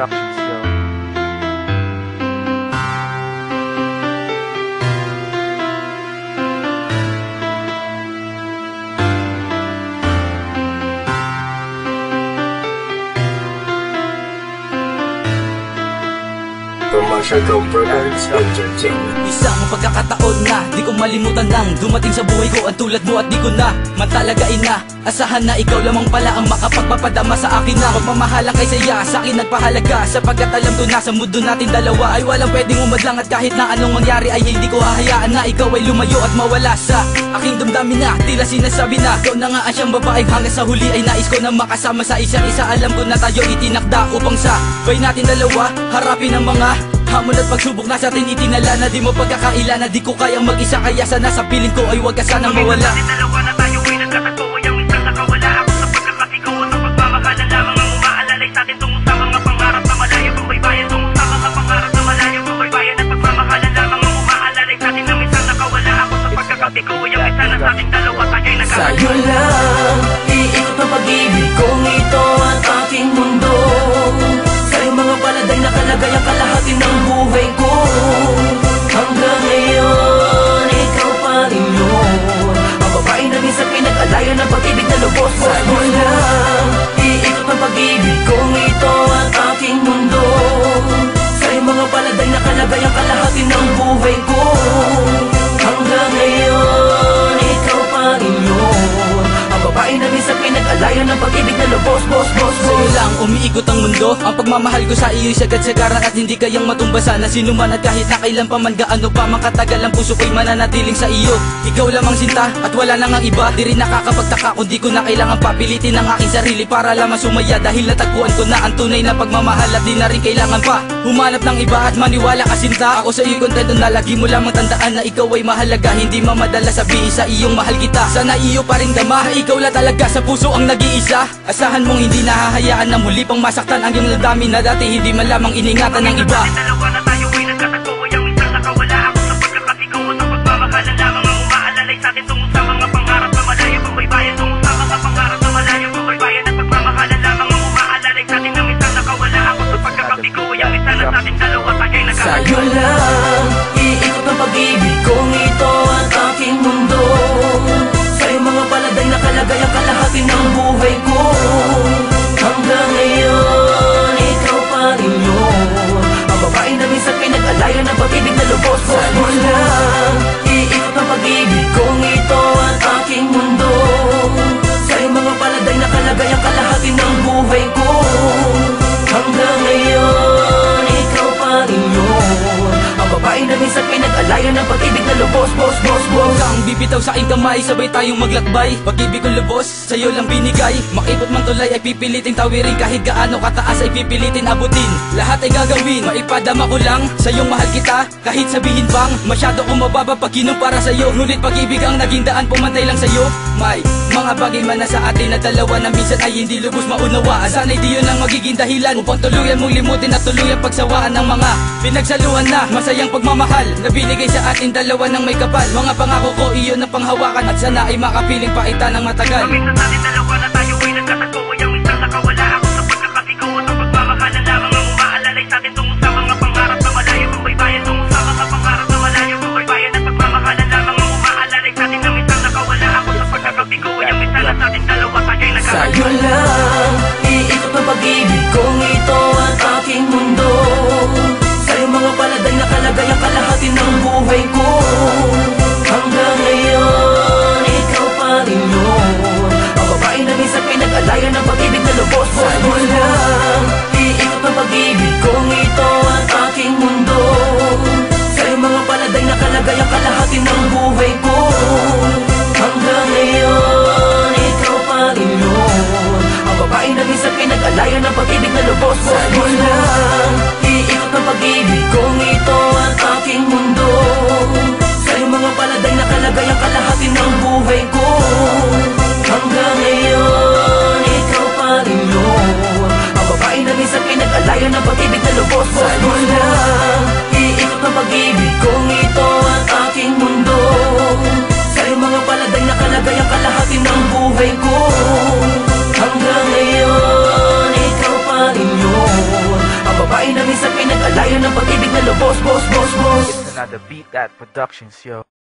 Productions, yo. Commercial Productions Entertainment. Isang pagkakataon na di ko malimutan nang dumating sa buhay ko ang tulad mo at di ko na matalagain na asahan na ikaw lamang pala ang makapagpapadama sa akin na pagmamahalang kay saya sa akin nagpahalaga sapagkat alam ko na sa mundo natin dalawa ay walang pwedeng umadlang at kahit na anong mangyari ay hindi ko hahayaan na ikaw ay lumayo at mawala sa aking damdamin na tila sinasabi na ikaw na nga ang siyang babaeng hanggang sa huli ay nais ko na makasama sa isa't isa. Alam ko na tayo itinakda upang sa bay natin dalawa harapin ang mga hamon at pagsubok na sa atin itinala na di mo pagkakaila na di ko kayang mag-isa kaya sana sa piling ko ay wag ka sanang mawala. Dalawa na tayo ay nagkatagpo ay ang minsan nakawala ako sa pagkakatigaw at ang pagmamahalan lamang ang umaalalay sa atin tungo sa mga pangarap na malayo kung baybayan tungo sa mga pangarap na malayo kung baybayan at pagmamahalan lamang ang umaalalay sa atin na minsan nakawala ako sa pagkakatigaw ay ang minsan na sa atin dalawa tayo'y nagkatagpo. Sa'yo lang iikot ang pag-ibig kong ito at aking mundo. Sa'yo mga paladay na kalagay ang kalahati ng buhay ko. Hanggang ngayon, ikaw pa rin yun ang babae na minsan pinag-alayan ng pag-ibig na lubos. Sa'yo lang iikot ang pag-ibig kong ito at aking mundo. Sa'yo mga paladay na kalagay ang kalahati ng buhay ko. Hanggang ngayon, ikaw pa rin yun ang babae na minsan pinag-alayan ng pag-ibig na lubos. Sa'yo lang umiikot ang mundo. Ang pagmamahal ko sa iyo'y sagad-sagaran at hindi kayang matumbasan na sinuman at kahit na kailan pa man gaano pa makatagal ang puso ko'y mananatiling sa iyo. Ikaw lamang sinta at wala nang ang iba. Di rin nakakapagtaka kung di ko na kailangan papilitin ang aking sarili para lamang sumaya dahil natagpuan ko na ang tunay na pagmamahal at di na rin kailangan pa humanap ng iba at maniwala ka sinta. Ako sa iyo'y kontento na lagi mo lamang tandaan na ikaw ay mahalaga. Hindi mamadala sabihin sa iyong mahal kita. Sana iyo pa rin dama na ikaw lang talaga sa puso ang nag-iisa. Asahan mong hindi nahahayaan na muli pang masaktan ang iyong damdamin na dati hindi man lamang iningatan ng iba. Dalawa na tayo ay nagkatagpo ay ang minsan nakawala ako sa pagkakatigaw at ang pagmamahalan lamang ang umaalalay sa atin tungo sa mga pangarap na malayo kung baybayan tungo sa mga pangarap na malayo kung baybayan at pagmamahalan lamang ang umaalalay sa atin na minsan nakawala ako sa pagkakatigaw ay ang minsan na sa atin dalawa tayo'y nagkatagpo. Sa'yo lang iikot ang pag-ibig kong ito at aking mundo. Sa'yo mga paladay na kalagay ang kalahati ng buhay ko. Hanggang ngayon, ikaw pa rin yun ang babae na minsan pinag-alayan ng pag-ibig na lubos. Sa'yo lang iikot ang pag-ibig kong ito at aking mundo. Sa'yo mga paladay na kalagay ang kalahati ng buhay ko. Hanggang ngayon, ikaw pa rin yun ang babae na minsan pinag-alayan ng pag-ibig na lubos. Huwag kang bibitaw sa aking kamay, sabay tayong maglakbay. Pag-ibig kong lubos, sa'yo lang binigay. Makipot man tulay ay pipiliting tawirin. Kahit gaano kataas ay pipilitin abutin. Lahat ay gagawin, maipadama ko lang sa'yong mahal kita. Kahit sabihin pang masyado kong mababa pag kinumpara sa'yo. Ngunit pag-ibig ang naging daan, pumantay lang sa'yo. May mga bagay man na sa atin na dalawa na minsan ay hindi lubos maunawaan. Sana'y di yun ang magiging dahilan upang tuluyan mong limutin at tuluyan pagsawaan ng mga pinagsaluhan na masayang pagmamahal na binigay sa atin dalawa ng may kapal. Mga pangako ko iyon ang panghawakan at sana ay makapiling paita ng matagal. Minsan sa atin dalawa na tayo ay nagkatagpo ay ang minsan nakawala ako sa pagkakatigaw at ang pagmamahalan lamang ang umaalalay sa atin tungo sa mga pangarap na malayo kung baybayan tungo sa mga pangarap na malayo kung baybayan at pagmamahalan lamang ang umaalalay sa atin na minsan nakawala ako sa pagkakatigaw ay ang minsan na sa atin dalawa tayo'y nagkatagpo. Sa'yo lang iikot ang pag-ibig kong ito at aking mundo. Sa'yo mga paladay na kalagay ang kalahati ng buhay ko. Hanggang ngayon, ikaw pa rin yun ang babae na minsan pinag-alayan ng pag-ibig na lubos. Sa'yo lang iikot ang pag-ibig kong ito at aking mundo. Sa'yo mga paladay na kalagay ang kalahati ng buhay ko. Hanggang ngayon, ikaw pa rin yun ang babae na minsan pinag-alayan ng pag-ibig na lubos. Sa'yo lang iikot ang pag-ibig kong ito at aking mundo. Sa'yo mga paladay na kalagay ang kalahati ng buhay ko. Hanggang ngayon, ikaw pa rin yun ang babae na minsan pinag-alayan ng pag-ibig na lubos. Sa'yo lang iikot ang pag-ibig kong ito at aking mundo. Sa'yo mga paladay na kalagay ang kalahati ng buhay ko. Hanggang ngayon, ikaw pa rin yun ang the Beat That Productions, yo.